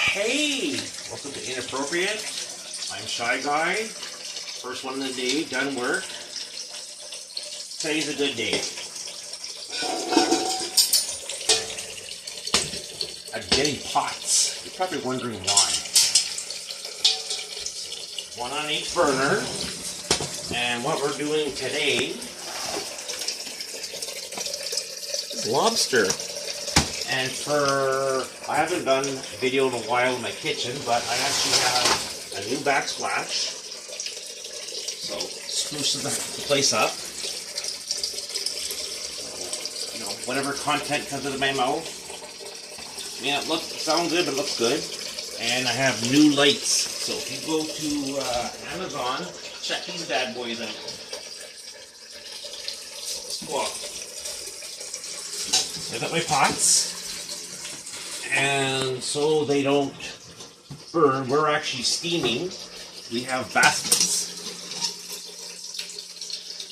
Hey, welcome to Inappropriate. I'm Shy Guy. First one of the day, done work. Today's a good day. I'm getting pots. You're probably wondering why. One on each burner. And what we're doing today is lobster. And I haven't done a video in a while in my kitchen, but I actually have a new backsplash. So, spruces the place up. So, you know, whatever content comes out of my mouth. Yeah, it sounds good, but it looks good. And I have new lights. So if you go to Amazon, check these bad boys out. Whoa. I got my pots. And so they don't burn, we're actually steaming. We have baskets.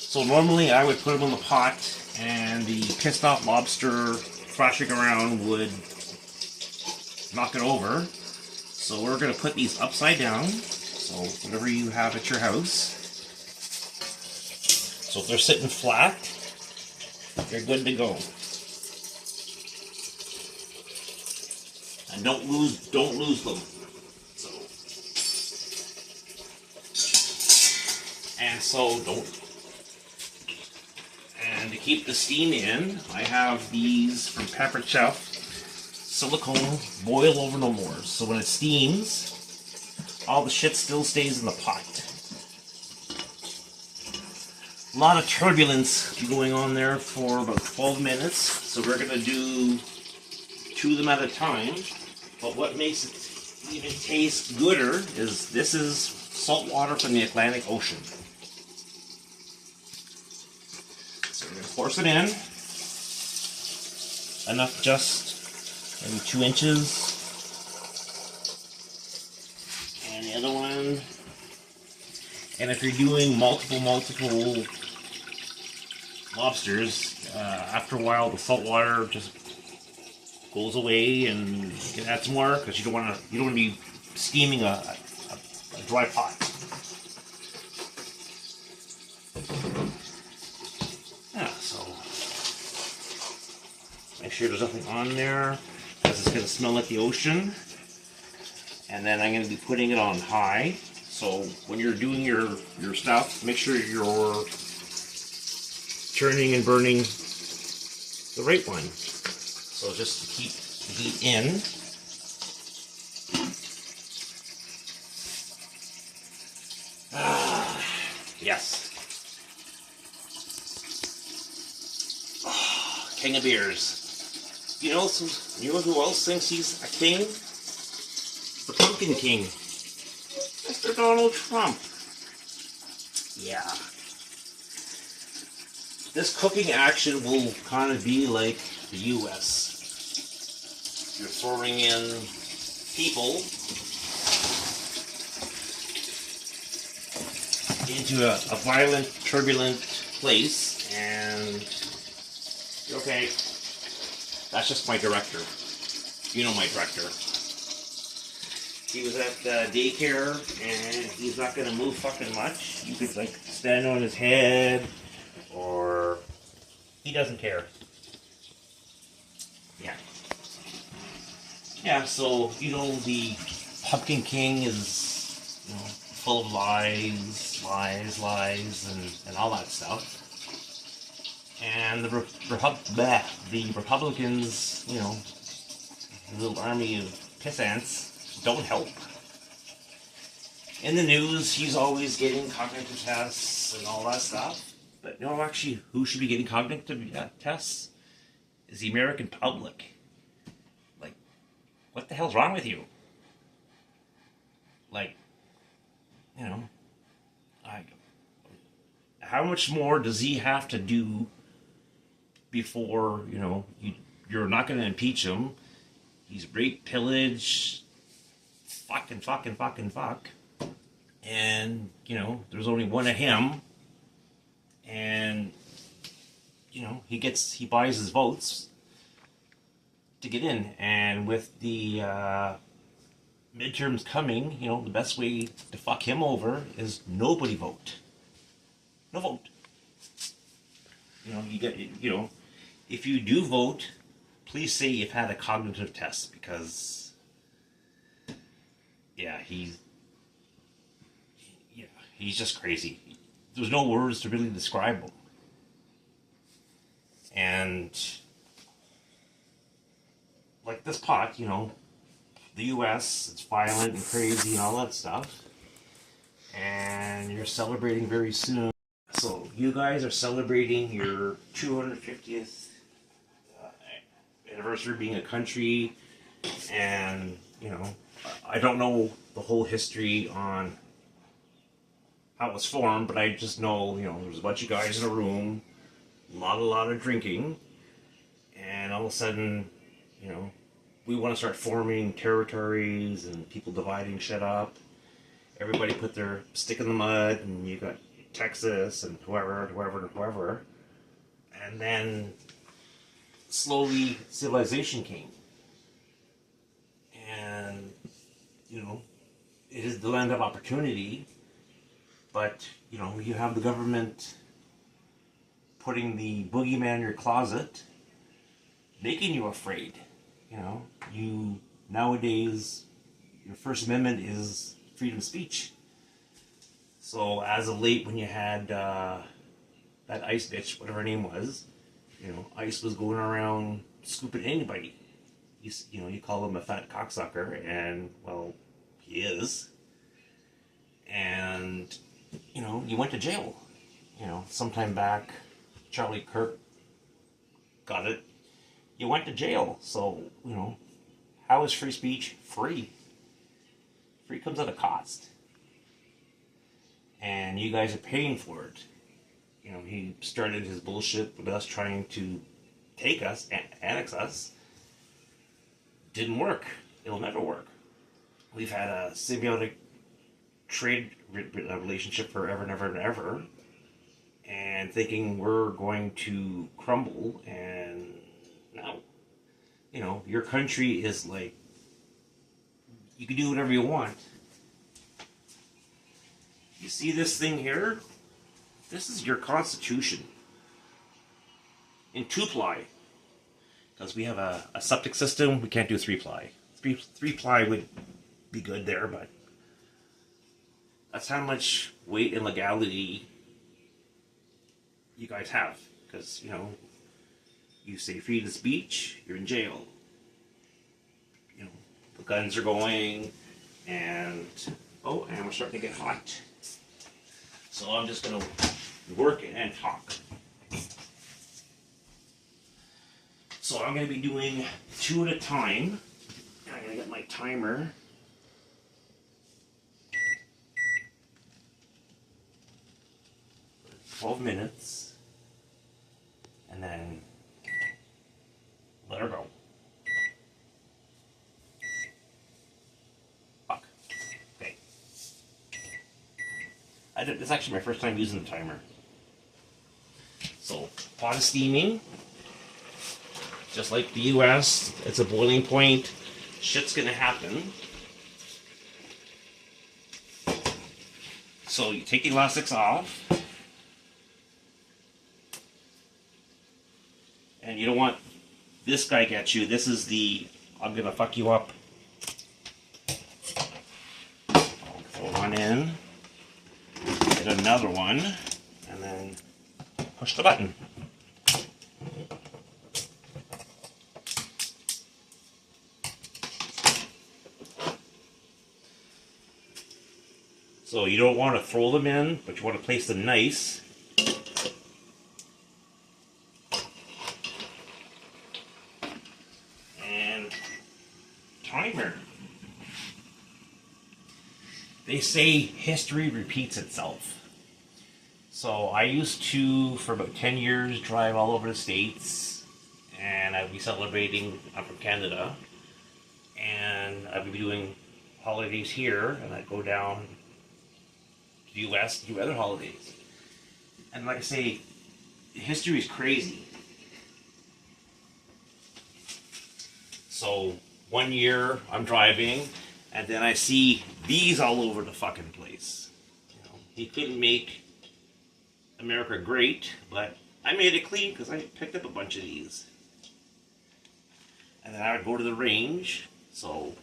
So normally I would put them in the pot and the pissed off lobster thrashing around would knock it over. So we're going to put these upside down. So whatever you have at your house. So if they're sitting flat, you're good to go. And don't lose them. And to keep the steam in, I have these from Pepper Chef silicone boil over no more. So when it steams, all the shit still stays in the pot. A lot of turbulence going on there for about 12 minutes. So we're gonna do 2 of them at a time. But what makes it even taste gooder is this is salt water from the Atlantic Ocean. So we're going to force it in. Enough just maybe 2 inches. And the other one. And if you're doing multiple lobsters, after a while the salt water just goes away, and you can add some more because you don't want to be steaming a dry pot. Yeah, so make sure there's nothing on there because it's going to smell like the ocean. And then I'm going to be putting it on high. So when you're doing your stuff, make sure you're turning and burning the right one. So just to keep the heat in. Yes. Oh, king of beers. You know who else thinks he's a king? The Pumpkin King. Mr. Donald Trump. Yeah. This cooking action will kind of be like the U.S. You're throwing in people into a violent, turbulent place, and okay, that's just my director. You know my director. He was at daycare, and he's not going to move fucking much. You could like stand on his head, or he doesn't care. Yeah. Yeah, so, you know, the Pumpkin King is, you know, full of lies, and all that stuff. And the Republicans, you know, the little army of piss ants, don't help. In the news, he's always getting cognitive tests and all that stuff. But, you know, actually, who should be getting cognitive tests is the American public. Like, what the hell's wrong with you? Like, you know, how much more does he have to do before, you know, you're not going to impeach him? He's rape, pillage, fuck. And, you know, there's only one of him. And, you know, he buys his votes to get in. And with the midterms coming, the best way to fuck him over is nobody vote. No vote. You get, if you do vote, please say you've had a cognitive test because, yeah, he's just crazy. There's no words to really describe him. And like this pot, the US, it's violent and crazy and all that stuff. And you're celebrating very soon. So you guys are celebrating your 250th anniversary being a country, and I don't know the whole history on how it was formed, but I just know there was a bunch of guys in a room, a lot of drinking, and all of a sudden we want to start forming territories and people dividing shit up. Everybody put their stick in the mud, and you got Texas and whoever. And then slowly civilization came. And, it is the land of opportunity, but, you have the government putting the boogeyman in your closet, making you afraid. Nowadays, your First Amendment is freedom of speech. So as of late, when you had that ICE bitch, whatever her name was, ICE was going around scooping anybody. You call him a fat cocksucker, and well, he is. And you went to jail. Sometime back, Charlie Kirk got it. You went to jail. So how is free speech free? Free comes at a cost. And you guys are paying for it. He started his bullshit with us trying to take us, annex us. Didn't work. It'll never work. We've had a symbiotic trade relationship forever and ever and ever. And thinking we're going to crumble, and no. Your country is like, you can do whatever you want. You see this thing here? This is your constitution. In 2-ply. Because we have a septic system, we can't do 3-ply. 3-ply would be good there, but that's how much weight and legality you guys have. Because, you say freedom of speech, you're in jail. The guns are going, and we're starting to get hot. So I'm just going to work and talk. So I'm going to be doing 2 at a time. And I'm going to get my timer. For 12 minutes. And then let her go. Fuck. Okay. This is actually my first time using the timer. So, pot is steaming. Just like the US, it's a boiling point. Shit's gonna happen. So you take the elastics off. And you don't want this guy get you. This is the, I'm gonna fuck you up. I'll throw one in. Get another one. And then push the button. So you don't want to throw them in, but you want to place them nice. And timer. They say history repeats itself. So I used to, for about 10 years, drive all over the States, and I'd be celebrating, I'm from Canada, and I'd be doing holidays here, and I'd go down to the US to do other holidays. And like I say, history is crazy. So one year I'm driving, And then I see these all over the fucking place. You know, he couldn't make America great, but I made it clean because I picked up a bunch of these. And then I would go to the range, so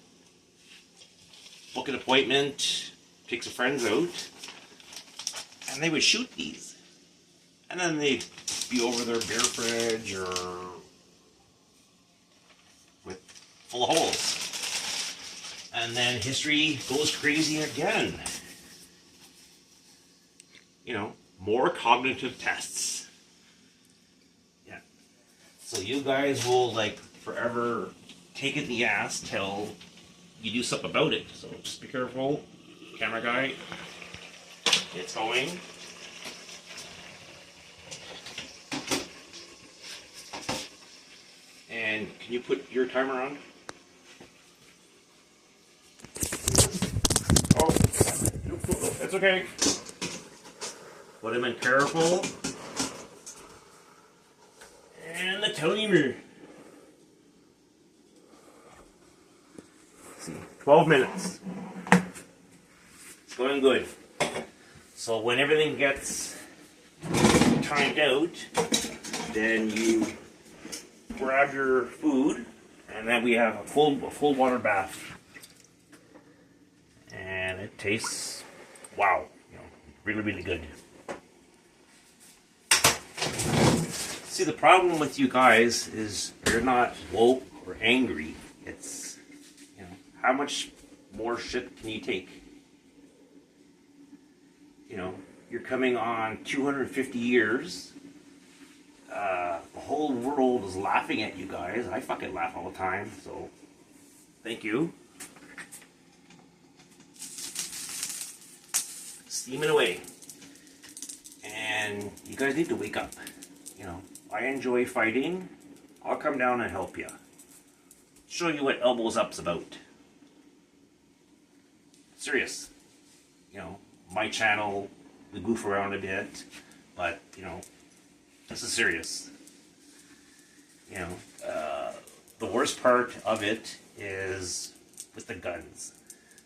book an appointment, take some friends out, and they would shoot these. And then they'd be over their beer fridge or with full of holes. And then history goes crazy again. You know, more cognitive tests. Yeah. So you guys will like forever take it in the ass till you do something about it. So just be careful, camera guy. It's going. And can you put your timer on? Oh, nope, it's okay. Put him in careful. And the timer. See, 12 minutes. It's going good. So when everything gets timed out, then you grab your food, and then we have a full water bath. And it tastes, wow, you know, really, really good. See, the problem with you guys is you're not woke or angry. It's, you know, how much more shit can you take? You know, you're coming on 250 years. The whole world is laughing at you guys. I fucking laugh all the time, so thank you. Steaming away. And you guys need to wake up. You know, I enjoy fighting. I'll come down and help you. Show you what elbows up's about. Serious. You know, my channel, we goof around a bit, but, you know, this is serious. You know, the worst part of it is with the guns.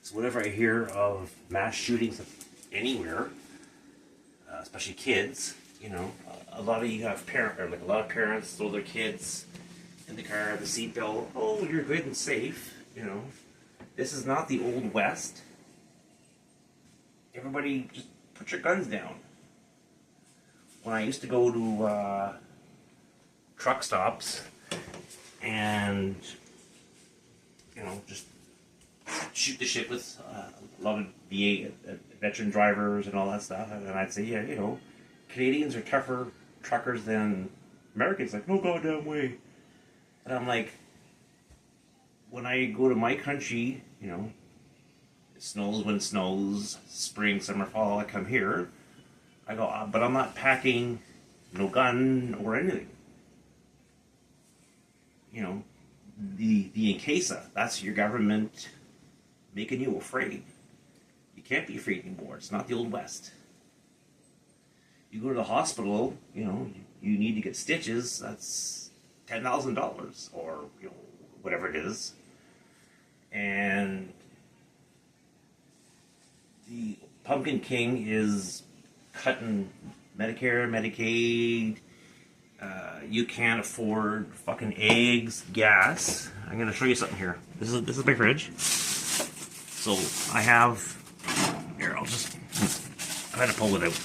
So whenever I hear of mass shootings anywhere, especially kids, you know, a lot of you have a lot of parents throw their kids in the car, the seatbelt. Oh, you're good and safe. You know, this is not the old West. Everybody, just put your guns down. When I used to go to truck stops and, you know, just shoot the shit with a lot of VA veteran drivers and all that stuff, and I'd say, yeah, you know, Canadians are tougher truckers than Americans. Like, no goddamn way. And I'm like, when I go to my country, you know, it snows when it snows, spring, summer, fall, I come here. I go, but I'm not packing no gun or anything. You know, the Encasa, that's your government making you afraid. You can't be afraid anymore. It's not the old West. You go to the hospital, you know, you need to get stitches, that's $10,000 or, you know, whatever it is. And the Pumpkin King is cutting Medicare, Medicaid. You can't afford fucking eggs, gas. I'm gonna show you something here. This is my fridge. So I have here. I had to pull it out.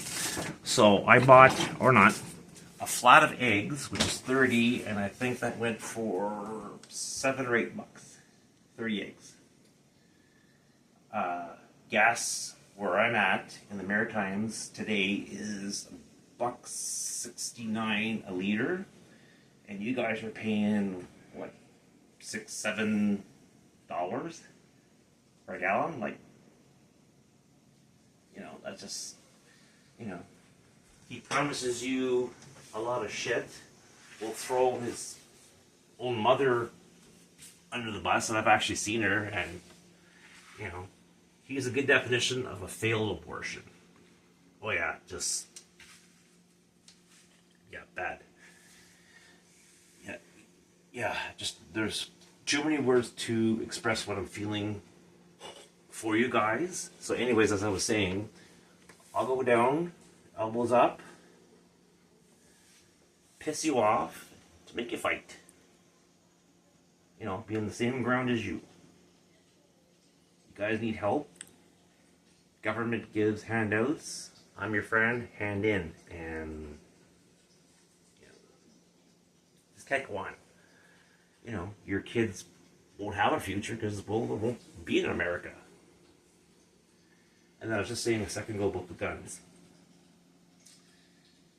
So I bought, or not, a flat of eggs, which is 30, and I think that went for $7 or $8. 30 eggs. Gas where I'm at in the Maritimes today is $1.69 a liter, and you guys are paying what, $6-7 for a gallon? Like, you know, that's just, you know, he promises you a lot of shit, will throw his own mother under the bus, and I've actually seen her, and, you know, he's a good definition of a failed abortion. Oh yeah, just, yeah, bad. Yeah, just, there's too many words to express what I'm feeling for you guys. So anyways, as I was saying, I'll go down, elbows up, piss you off to make you fight. You know, be on the same ground as you. You guys need help. Government gives handouts. I'm your friend, hand in. And you know, this can't go on. You know, your kids won't have a future because it won't be in America. And I was just saying a second ago about the guns.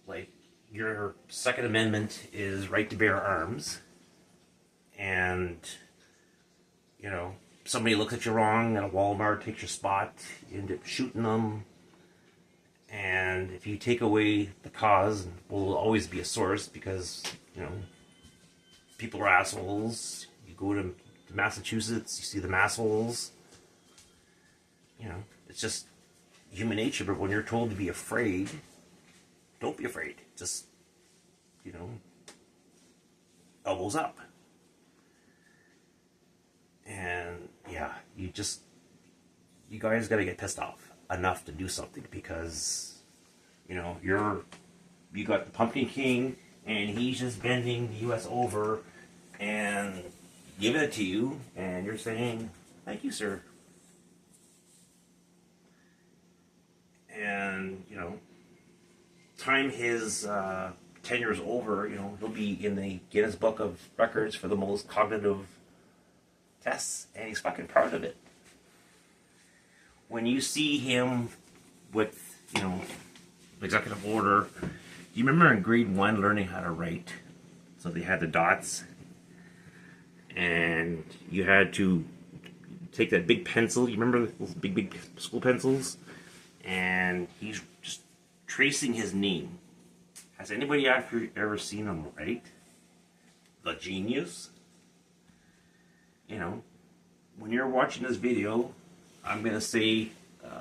Like, your Second Amendment is right to bear arms. And, you know, somebody looks at you wrong at a Walmart, takes your spot, you end up shooting them. And if you take away the cause, will always be a source because, you know, people are assholes. You go to Massachusetts, you see the massholes. You know, it's just human nature. But when you're told to be afraid, don't be afraid. Just, you know, elbows up. And yeah, you guys gotta get pissed off enough to do something because, you know, you got the Pumpkin King and he's just bending the US over and giving it to you and you're saying, thank you, sir. And, you know, time his tenure is over, you know, he'll be in the Guinness Book of Records for the most cognitive tests, and he's fucking proud of it. When you see him with, you know, executive order, do you remember in grade 1 learning how to write? So they had the dots, and you had to take that big pencil. You remember those big school pencils? And he's just tracing his name. Has anybody ever seen him write? The genius? You know, when you're watching this video, I'm going to say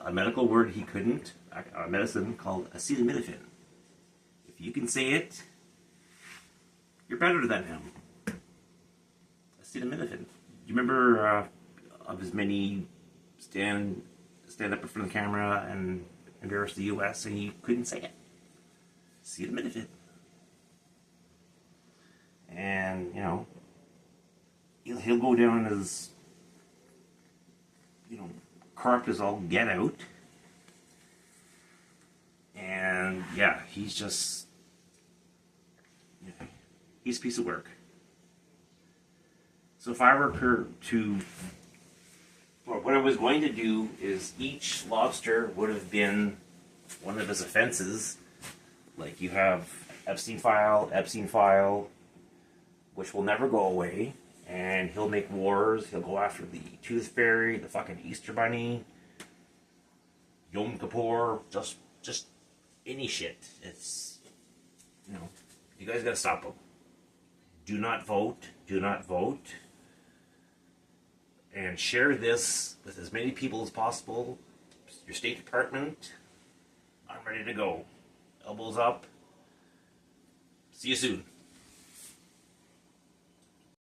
a medical word he couldn't, a medicine called acetaminophen. If you can say it, you're better than him. Acetaminophen. You remember of his many stand up in front of the camera and embarrass the U.S. and he couldn't say it. Acetaminophen. And, you know, he'll go down as, you know, corrupt as all get out. And yeah, he's just, you know, he's a piece of work. So if I were to, well, what I was going to do is each lobster would have been one of his offenses. Like you have Epstein file, which will never go away. And he'll make wars. He'll go after the Tooth Fairy, the fucking Easter Bunny, Yom Kippur, just any shit. It's, you know, you guys gotta stop him. Do not vote. Do not vote. And share this with as many people as possible. Your State Department. I'm ready to go. Elbows up. See you soon.